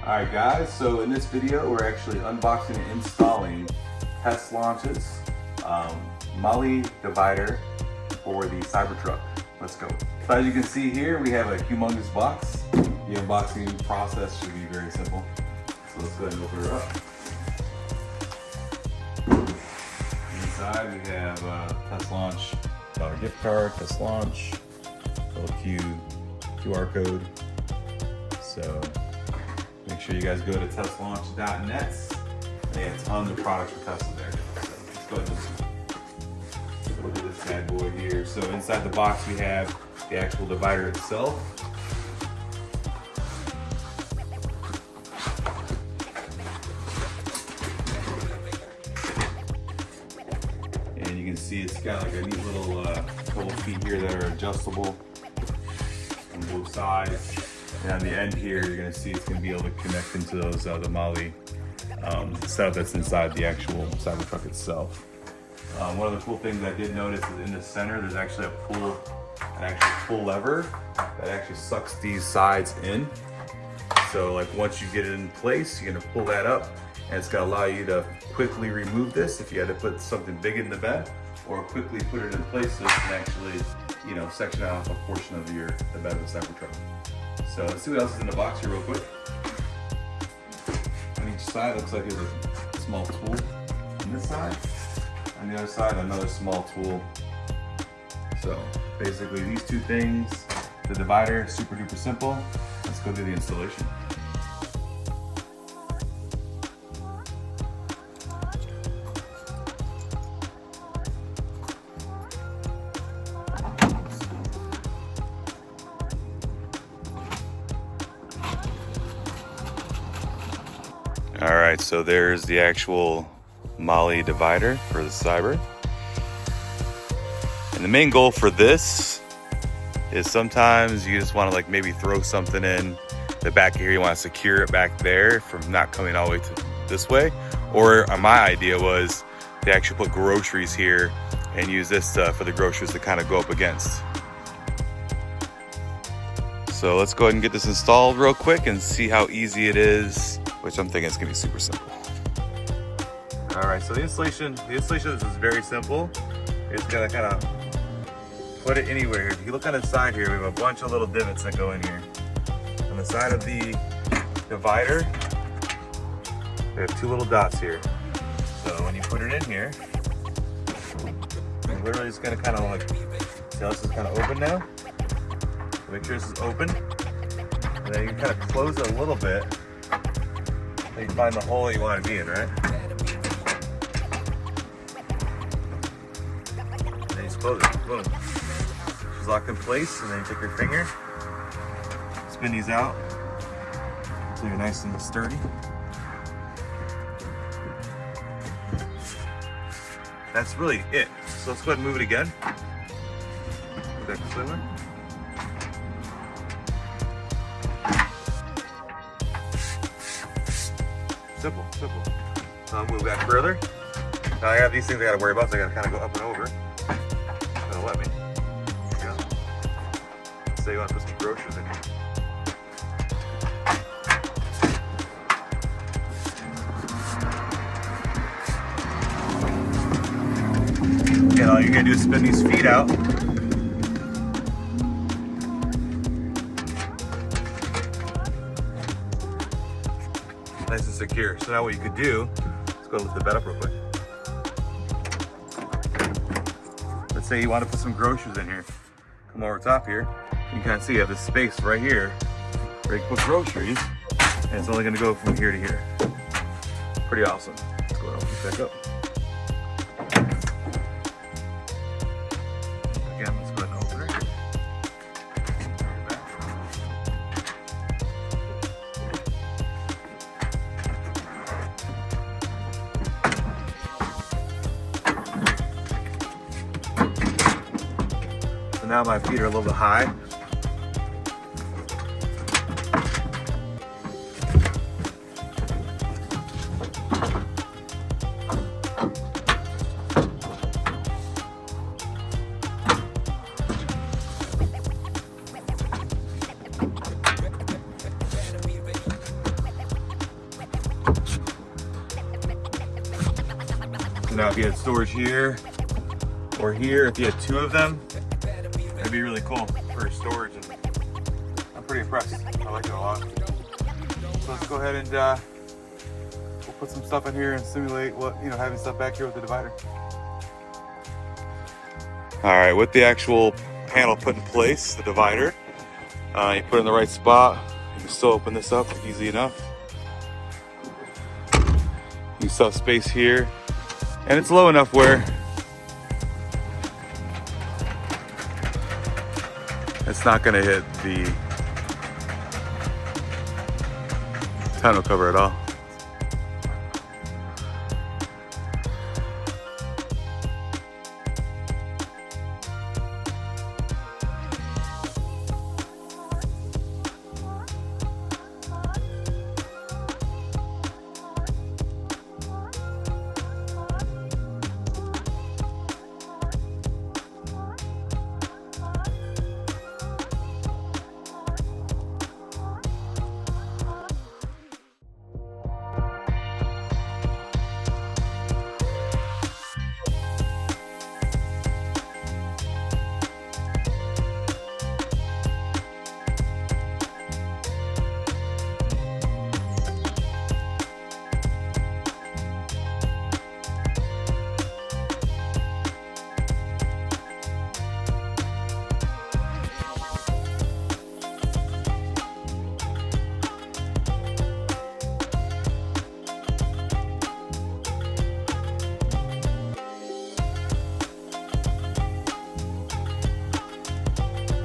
Alright guys, so in this video we're actually unboxing and installing test launches MOLLE divider for the Cybertruck. Let's go. So as you can see here, we have a humongous box. The unboxing process should be very simple. So let's go ahead and open her up. Inside we have test launch, gift card, test launch, little QR code. So make sure you guys go to testlaunch.net. They have tons of products for testing there. So let's go ahead and look at this bad boy here. So inside the box we have the actual divider itself. And you can see it's got like a neat little couple feet here that are adjustable on both sides. And on the end here, you're going to see it's going to be able to connect into those the MOLLE setup that's inside the actual Cybertruck itself. One of the cool things I did notice is in the center, there's actually an actual pull lever that actually sucks these sides in. So like once you get it in place, you're going to pull that up, and it's going to allow you to quickly remove this if you had to put something big in the bed, or quickly put it in place so it can actually, section off a portion of the bed of the Cybertruck. So let's see what else is in the box here real quick. On each side, looks like there's a small tool on this side. On the other side, another small tool. So basically these two things, the divider, super duper simple. Let's go do the installation. All right, so there's the actual MOLLE divider for the Cyber. And the main goal for this is sometimes you just want to maybe throw something in the back here. You want to secure it back there from not coming all the way to this way. Or my idea was to actually put groceries here and use this for the groceries to kind of go up against. So let's go ahead and get this installed real quick and see how easy it is, which I'm thinking it's gonna be super simple. All right, so the installation is very simple. You're just gonna kind of put it anywhere. If you look on the side here, we have a bunch of little divots that go in here. On the side of the divider, we have two little dots here. So when you put it in here, you're literally just gonna kind of see how this is kind of open now? Make sure this is open. And then you can kind of close it a little bit. So you find the hole you want to be in, right? And then you just close it. Boom. It's locked in place, and then you take your finger, spin these out so you're nice and sturdy. That's really it. So let's go ahead and move it again. Go back this way. Simple. So I'll move back further. Now I have these things I gotta worry about, so I gotta kind of go up and over. It's gonna let me. There you go. Let's say you want to put some groceries in here. Again, all you're gonna do is spin these feet out. Nice and secure. So now what you could do, let's go lift the bed up real quick. Let's say you want to put some groceries in here. Come over top here. You can kind of see you have this space right here where you can put groceries, and it's only going to go from here to here. Pretty awesome. Let's go ahead and open this back up. Again, let's go ahead and open it. So now my feet are a little bit high. So now if you had storage here or here, if you had two of them, that'd be really cool for storage. And I'm pretty impressed. I like it a lot. So let's go ahead and we'll put some stuff in here and simulate what, you know, having stuff back here with the divider. All right, with the actual panel put in place, the divider, you put it in the right spot. You can still open this up easy enough. You still have space here, and it's low enough where it's not going to hit the tonneau cover at all.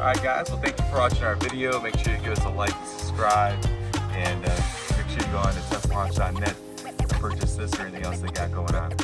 Alright guys, well thank you for watching our video. Make sure you give us a like, subscribe, and make sure you go on to testlaunch.net to purchase this or anything else they got going on.